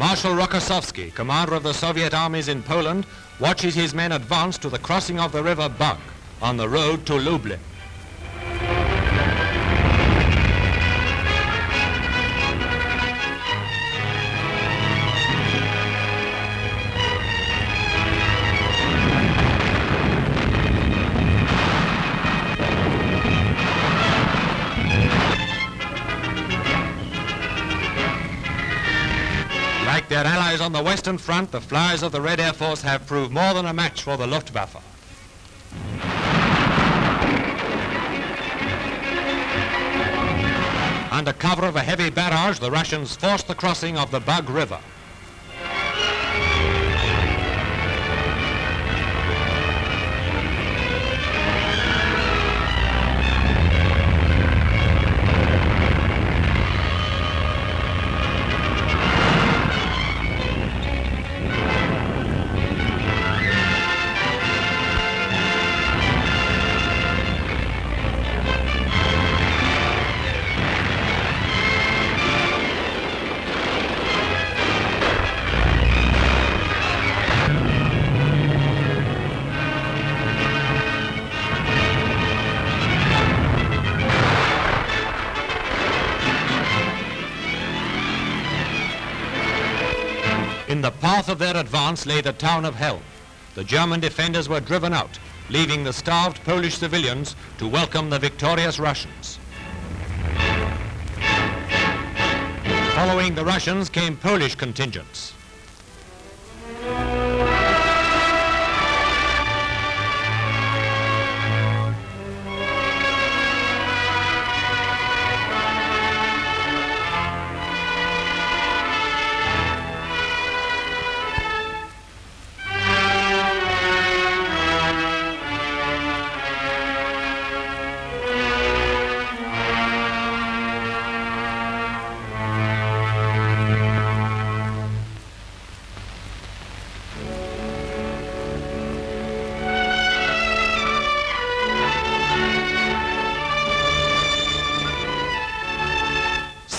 Marshal Rokossovsky, commander of the Soviet armies in Poland, watches his men advance to the crossing of the river Bug on the road to Lublin. Like their allies on the Western Front, the flyers of the Red Air Force have proved more than a match for the Luftwaffe. Under cover of a heavy barrage, the Russians forced the crossing of the Bug River. In the path of their advance lay the town of Helm. The German defenders were driven out, leaving the starved Polish civilians to welcome the victorious Russians. Following the Russians came Polish contingents.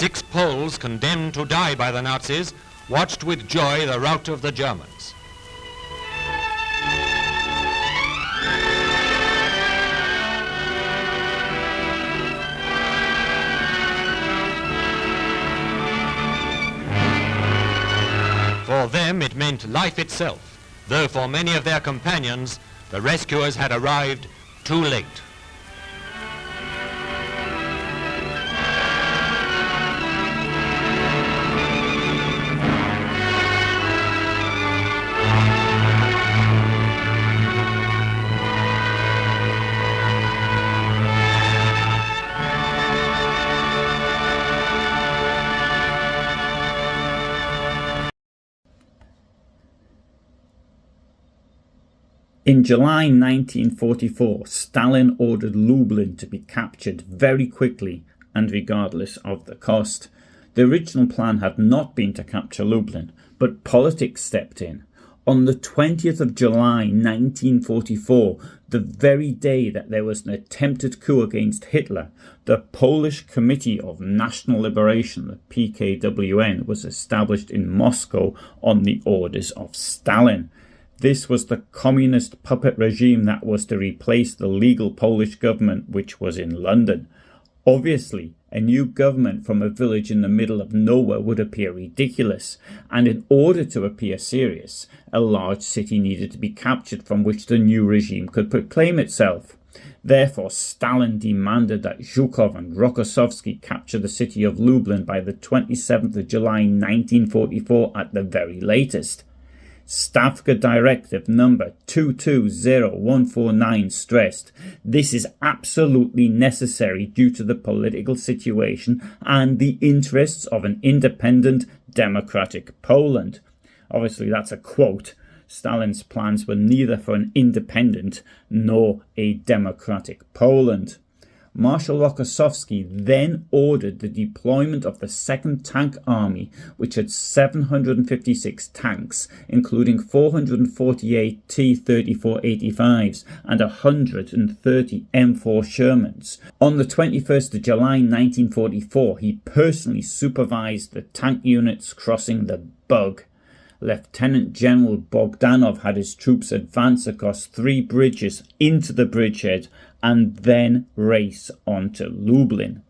Six Poles, condemned to die by the Nazis, watched with joy the rout of the Germans. For them it meant life itself, though for many of their companions the rescuers had arrived too late. In July 1944, Stalin ordered Lublin to be captured very quickly and regardless of the cost. The original plan had not been to capture Lublin, but politics stepped in. On the 20th of July 1944, the very day that there was an attempted coup against Hitler, the Polish Committee of National Liberation, the PKWN, was established in Moscow on the orders of Stalin. This was the communist puppet regime that was to replace the legal Polish government, which was in London. Obviously, a new government from a village in the middle of nowhere would appear ridiculous, and in order to appear serious, a large city needed to be captured from which the new regime could proclaim itself. Therefore, Stalin demanded that Zhukov and Rokossovsky capture the city of Lublin by the 27th of July 1944 at the very latest. Stavka Directive No. 220149 stressed, this is absolutely necessary due to the political situation and the interests of an independent, democratic Poland. Obviously, that's a quote. Stalin's plans were neither for an independent nor a democratic Poland. Marshal Rokossovsky then ordered the deployment of the 2nd Tank Army, which had 756 tanks, including 448 T-34-85s and 130 M4 Shermans. On the 21st of July 1944, he personally supervised the tank units crossing the Bug. Lieutenant General Bogdanov had his troops advance across 3 bridges into the bridgehead and then race on to Lublin.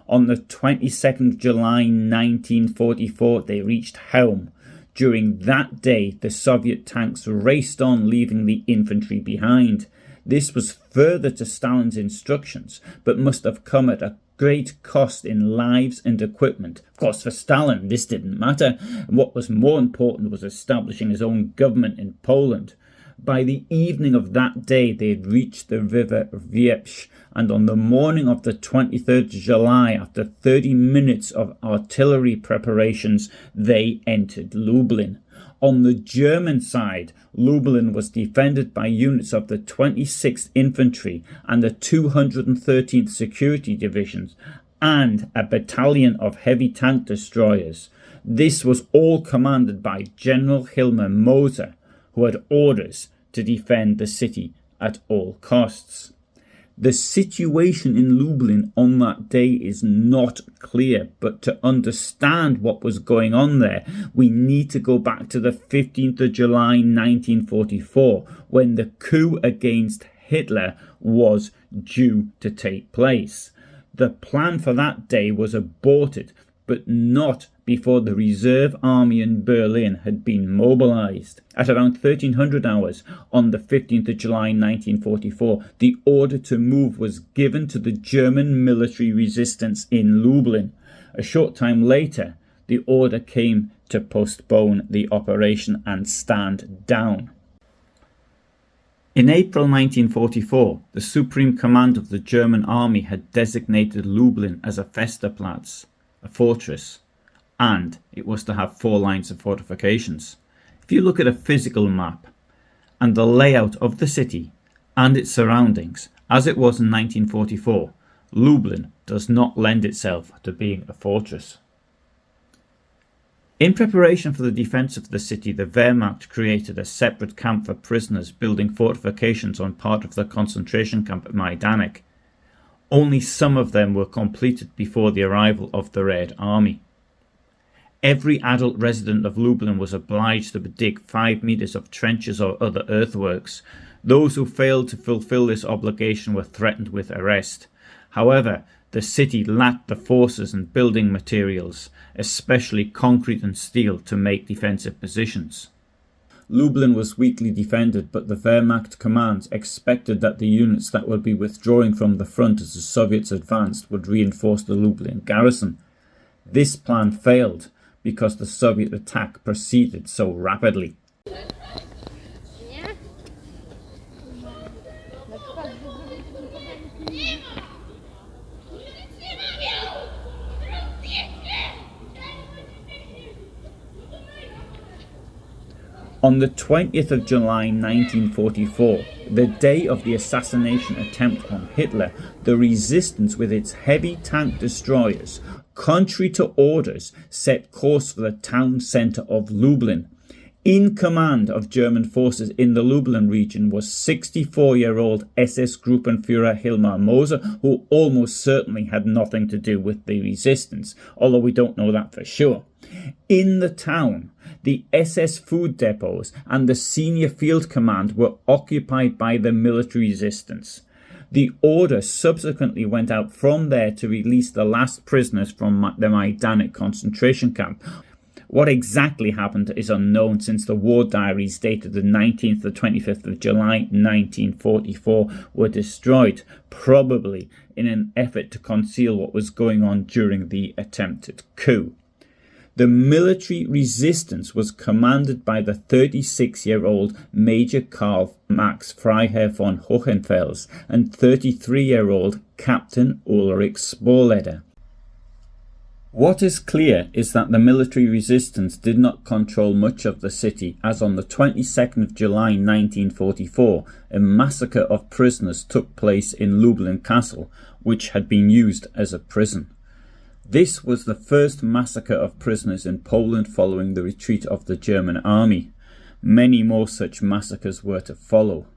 On the 22nd of July 1944, they reached Helm. During that day, the Soviet tanks raced on, leaving the infantry behind. This was further to Stalin's instructions, but must have come at a great cost in lives and equipment. Of course, for Stalin, this didn't matter. What was more important was establishing his own government in Poland. By the evening of that day, they had reached the river Wieprzh, and on the morning of the 23rd of July, after 30 minutes of artillery preparations, they entered Lublin. On the German side, Lublin was defended by units of the 26th Infantry and the 213th Security Divisions and a battalion of heavy tank destroyers. This was all commanded by General Hilmar Moser, who had orders to defend the city at all costs. The situation in Lublin on that day is not clear, but to understand what was going on there, we need to go back to the 15th of July 1944, when the coup against Hitler was due to take place. The plan for that day was aborted, but not before the reserve army in Berlin had been mobilized. At around 1300 hours on the 15th of July 1944, the order to move was given to the German military resistance in Lublin. A short time later, the order came to postpone the operation and stand down. In April 1944, the Supreme Command of the German Army had designated Lublin as a Festerplatz, a fortress, and it was to have 4 lines of fortifications. If you look at a physical map and the layout of the city and its surroundings as it was in 1944, Lublin does not lend itself to being a fortress. In preparation for the defence of the city, the Wehrmacht created a separate camp for prisoners, building fortifications on part of the concentration camp at Majdanek. Only some of them were completed before the arrival of the Red Army. Every adult resident of Lublin was obliged to dig 5 meters of trenches or other earthworks. Those who failed to fulfill this obligation were threatened with arrest. However, the city lacked the forces and building materials, especially concrete and steel, to make defensive positions. Lublin was weakly defended, but the Wehrmacht command expected that the units that would be withdrawing from the front as the Soviets advanced would reinforce the Lublin garrison. This plan failed because the Soviet attack proceeded so rapidly. On the 20th of July 1944, the day of the assassination attempt on Hitler, the resistance with its heavy tank destroyers, contrary to orders, set course for the town centre of Lublin. In command of German forces in the Lublin region was 64-year-old SS Gruppenführer Hilmar Moser, who almost certainly had nothing to do with the resistance, although we don't know that for sure. In the town, the SS food depots and the senior field command were occupied by the military resistance. The order subsequently went out from there to release the last prisoners from the Majdanek concentration camp. What exactly happened is unknown, since the war diaries dated the 19th to 25th of July 1944 were destroyed, probably in an effort to conceal what was going on during the attempted coup. The military resistance was commanded by the 36-year-old Major Karl Max Freiherr von Hohenfels and 33-year-old Captain Ulrich Sporleder. What is clear is that the military resistance did not control much of the city, as on the 22nd of July 1944 a massacre of prisoners took place in Lublin Castle, which had been used as a prison. This was the first massacre of prisoners in Poland following the retreat of the German army. Many more such massacres were to follow.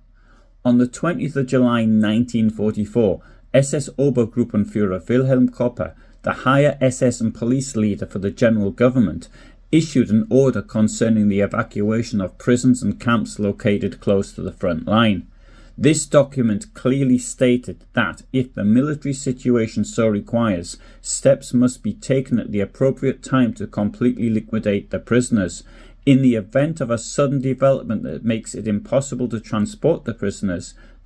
On the 20th of July 1944, SS Obergruppenführer Wilhelm Kopper, the higher SS and police leader for the general government, issued an order concerning the evacuation of prisons and camps located close to the front line. This document clearly stated that, if the military situation so requires, steps must be taken at the appropriate time to completely liquidate the prisoners. In the event of a sudden development that makes it impossible to transport the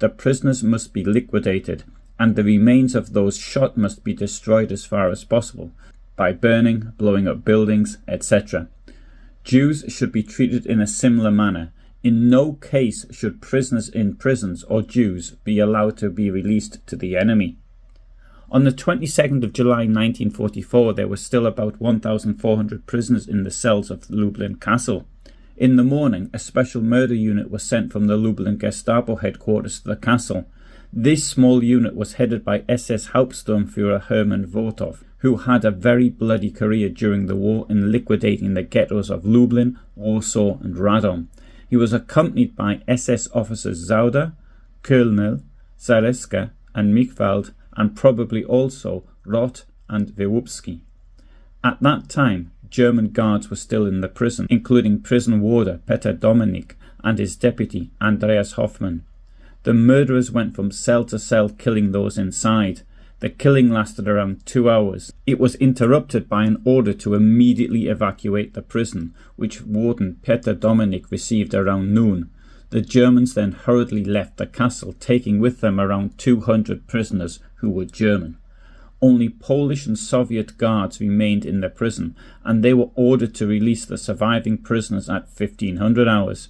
prisoners must be liquidated, and the remains of those shot must be destroyed as far as possible, by burning, blowing up buildings, etc. Jews should be treated in a similar manner. In no case should prisoners in prisons or Jews be allowed to be released to the enemy. On the 22nd of July 1944 there were still about 1,400 prisoners in the cells of Lublin Castle. In the morning a special murder unit was sent from the Lublin Gestapo headquarters to the castle. This small unit was headed by SS Hauptsturmführer Hermann Votov, who had a very bloody career during the war in liquidating the ghettos of Lublin, Warsaw and Radom. He was accompanied by SS officers Zauder, Kölnel, Zaleska and Michwald, and probably also Roth and Wyłupski. At that time, German guards were still in the prison, including prison warder Peter Dominik and his deputy Andreas Hoffmann. The murderers went from cell to cell killing those inside. The killing lasted around 2 hours. It was interrupted by an order to immediately evacuate the prison, which Warden Peter Dominik received around noon. The Germans then hurriedly left the castle, taking with them around 200 prisoners who were German. Only Polish and Soviet guards remained in the prison, and they were ordered to release the surviving prisoners at 1500 hours.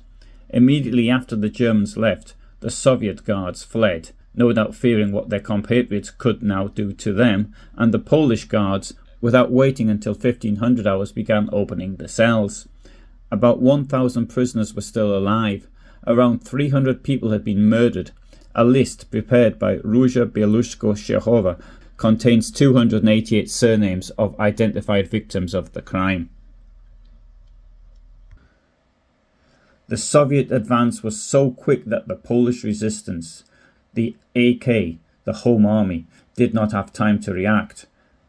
Immediately after the Germans left, the Soviet guards fled, no doubt fearing what their compatriots could now do to them, and the Polish guards, without waiting until 1500 hours, began opening the cells. About 1,000 prisoners were still alive. Around 300 people had been murdered. A list prepared by Róża Bieluszko-Siechowa contains 288 surnames of identified victims of the crime. The Soviet advance was so quick that the Polish resistance, the AK, the Home Army, did not have time to react.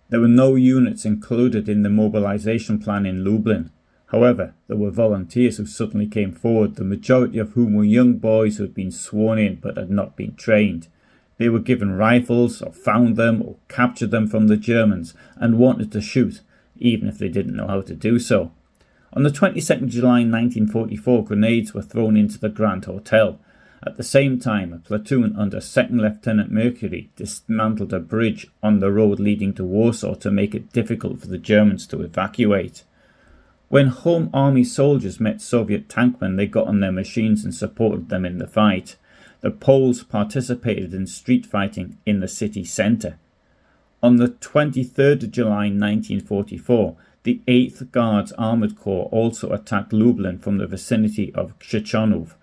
There were no units included in the mobilization plan in Lublin. However, there were volunteers who suddenly came forward, the majority of whom were young boys who had been sworn in but had not been trained. They were given rifles, or found them, or captured them from the Germans, and wanted to shoot, even if they didn't know how to do so. On the 22nd of July 1944, grenades were thrown into the Grand Hotel. At the same time, a platoon under 2nd Lieutenant Mercury dismantled a bridge on the road leading to Warsaw to make it difficult for the Germans to evacuate. When Home Army soldiers met Soviet tankmen, they got on their machines and supported them in the fight. The Poles participated in street fighting in the city centre. On the 23rd of July 1944, the 8th Guards Armoured Corps also attacked Lublin from the vicinity of Krzyczanów.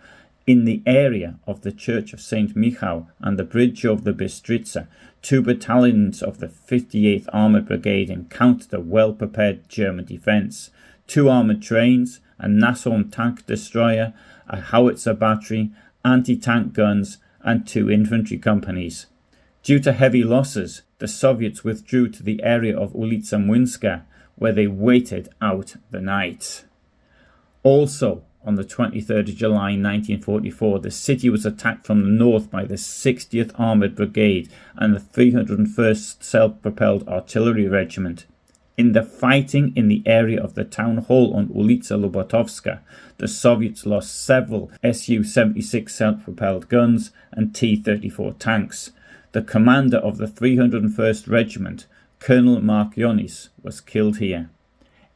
In the area of the Church of St. Michał and the bridge over the Bystryca, 2 battalions of the 58th Armoured Brigade encountered a well-prepared German defence. 2 armoured trains, a Nashorn tank destroyer, a howitzer battery, anti-tank guns and 2 infantry companies. Due to heavy losses, the Soviets withdrew to the area of Ulica Młynska, where they waited out the night. Also, on the 23rd of July 1944, the city was attacked from the north by the 60th Armoured Brigade and the 301st Self-Propelled Artillery Regiment. In the fighting in the area of the town hall on Ulica Lubotowska, the Soviets lost several Su-76 self-propelled guns and T-34 tanks. The commander of the 301st Regiment, Colonel Mark Yonis, was killed here.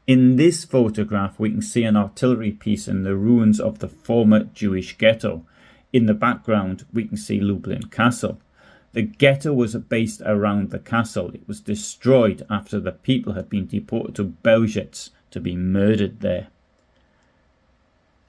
In this photograph we can see an artillery piece in the ruins of the former Jewish ghetto. In the background we can see Lublin Castle. The ghetto was based around the castle. It was destroyed after the people had been deported to Bełżec to be murdered there.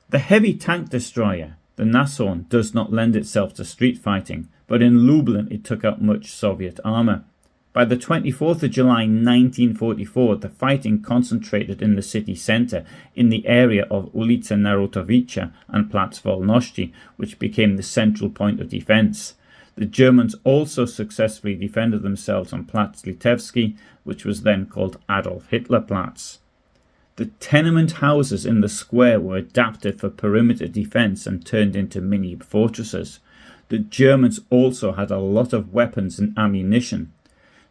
The heavy tank destroyer, the Nasorn, does not lend itself to street fighting, but in Lublin it took out much Soviet armour. By the 24th of July 1944, the fighting concentrated in the city centre, in the area of Ulica Narutowicza and Plac Wolności, which became the central point of defence. The Germans also successfully defended themselves on Plac Litewski, which was then called Adolf Hitler Platz. The tenement houses in the square were adapted for perimeter defence and turned into mini fortresses. The Germans also had a lot of weapons and ammunition.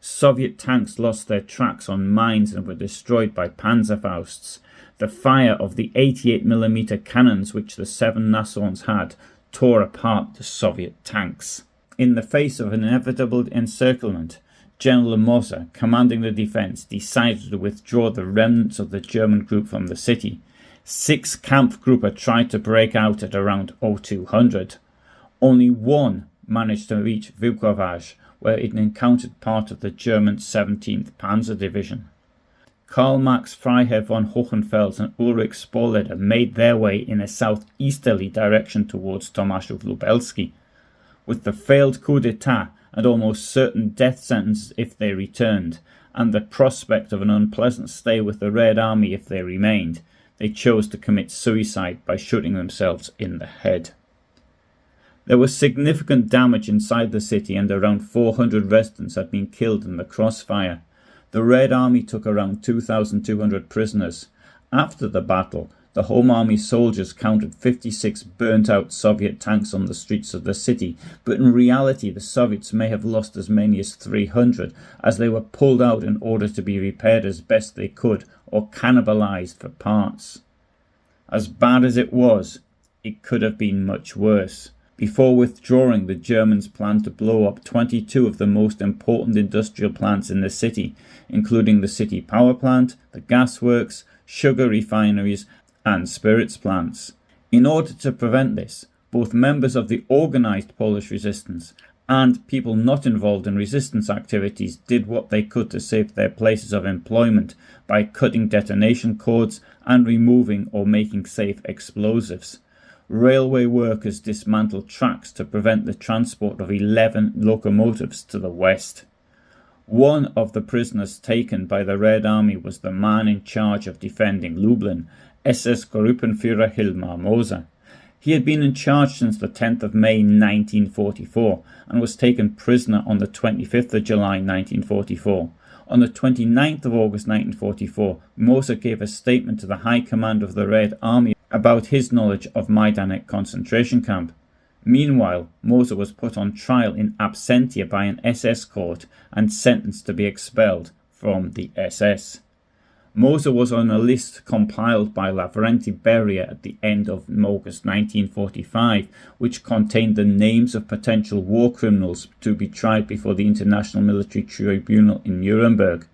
Soviet tanks lost their tracks on mines and were destroyed by Panzerfausts. The fire of the 88mm cannons which the 7 Nasorns had tore apart the Soviet tanks. In the face of inevitable encirclement, General Moser, commanding the defence, decided to withdraw the remnants of the German group from the city. 6 Kampfgruppe tried to break out at around 0200. Only one managed to reach Vukovar, where it encountered part of the German 17th Panzer Division. Karl Max Freiherr von Hohenfels and Ulrich Spoleter made their way in a southeasterly direction towards Tomaszów Lubelski. With the failed coup d'etat and almost certain death sentences if they returned, and the prospect of an unpleasant stay with the Red Army if they remained, they chose to commit suicide by shooting themselves in the head. There was significant damage inside the city and around 400 residents had been killed in the crossfire. The Red Army took around 2,200 prisoners. After the battle, the Home Army soldiers counted 56 burnt-out Soviet tanks on the streets of the city, but in reality the Soviets may have lost as many as 300, as they were pulled out in order to be repaired as best they could or cannibalized for parts. As bad as it was, it could have been much worse. Before withdrawing, the Germans planned to blow up 22 of the most important industrial plants in the city, including the city power plant, the gasworks, sugar refineries, and spirits plants. In order to prevent this, both members of the organised Polish resistance and people not involved in resistance activities did what they could to save their places of employment by cutting detonation cords and removing or making safe explosives. Railway workers dismantled tracks to prevent the transport of 11 locomotives to the west. One of the prisoners taken by the Red Army was the man in charge of defending Lublin, SS Gruppenführer Hilmar Moser. He had been in charge since the 10th of May 1944 and was taken prisoner on the 25th of July 1944. On the 29th of August 1944, Moser gave a statement to the High Command of the Red Army about his knowledge of Majdanek concentration camp. Meanwhile, Moser was put on trial in absentia by an SS court and sentenced to be expelled from the SS. Moser was on a list compiled by Lavrenti Beria at the end of August 1945, which contained the names of potential war criminals to be tried before the International Military Tribunal in Nuremberg.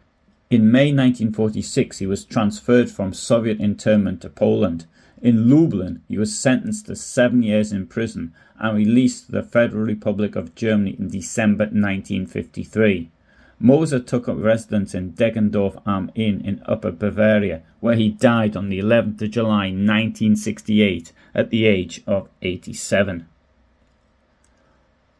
In May 1946, he was transferred from Soviet internment to Poland. In Lublin, he was sentenced to 7 years in prison and released to the Federal Republic of Germany in December 1953. Moser took up residence in Deggendorf am Inn in Upper Bavaria, where he died on the 11th of July 1968 at the age of 87.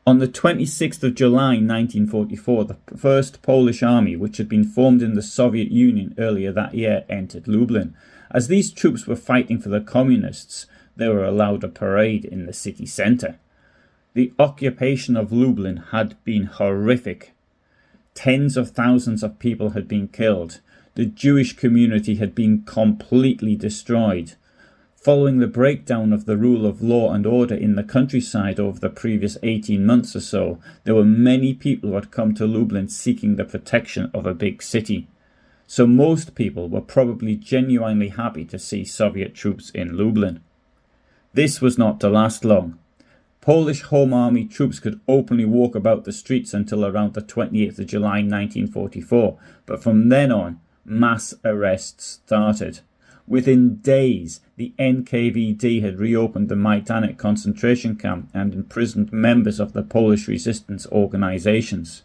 On the 26th of July 1944, the First Polish Army, which had been formed in the Soviet Union earlier that year, entered Lublin. As these troops were fighting for the communists, they were allowed a parade in the city centre. The occupation of Lublin had been horrific. Tens of thousands of people had been killed. The Jewish community had been completely destroyed. Following the breakdown of the rule of law and order in the countryside over the previous 18 months or so, there were many people who had come to Lublin seeking the protection of a big city. So most people were probably genuinely happy to see Soviet troops in Lublin. This was not to last long. Polish Home Army troops could openly walk about the streets until around the 28th of July 1944, but from then on, mass arrests started. Within days, the NKVD had reopened the Majdanek concentration camp and imprisoned members of the Polish resistance organizations.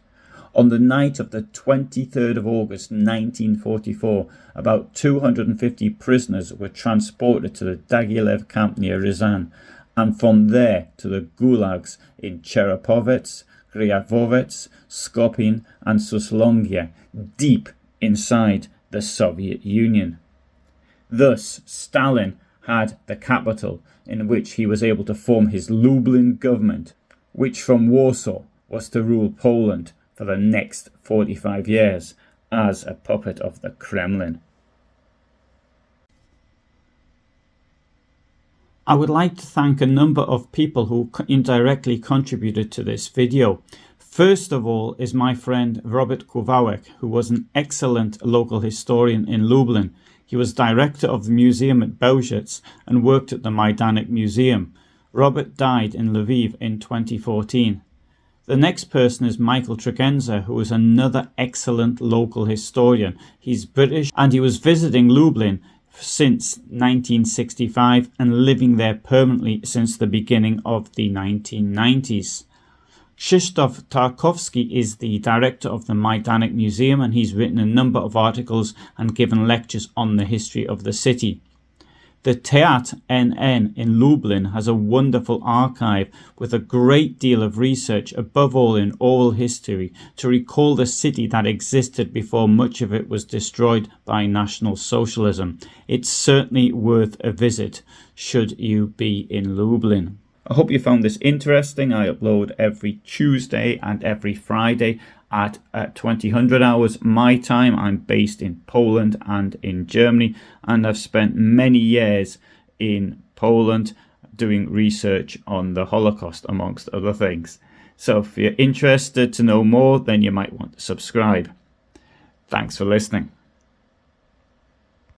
On the night of the 23rd of August 1944, about 250 prisoners were transported to the Dagilev camp near Ryazan, and from there to the gulags in Cherepovets, Gryavovets, Skopin and Suslongia, deep inside the Soviet Union. Thus, Stalin had the capital, in which he was able to form his Lublin government, which from Warsaw was to rule Poland for the next 45 years as a puppet of the Kremlin. I would like to thank a number of people who indirectly contributed to this video. First of all is my friend Robert Kowałek, who was an excellent local historian in Lublin. He was director of the museum at Bełżec and worked at the Majdanek Museum. Robert died in Lviv in 2014. The next person is Michael Tregenza, who is another excellent local historian. He's British and he was visiting Lublin since 1965 and living there permanently since the beginning of the 1990s. Krzysztof Tarkowski is the director of the Majdanek Museum, and he's written a number of articles and given lectures on the history of the city. The Teatr NN in Lublin has a wonderful archive with a great deal of research, above all in oral history, to recall the city that existed before much of it was destroyed by National Socialism. It's certainly worth a visit should you be in Lublin. I hope you found this interesting. I upload every Tuesday and every Friday at 2000 hours my time. I'm based in Poland and in Germany, and I've spent many years in Poland doing research on the Holocaust, amongst other things. So if you're interested to know more, then you might want to subscribe. Thanks for listening.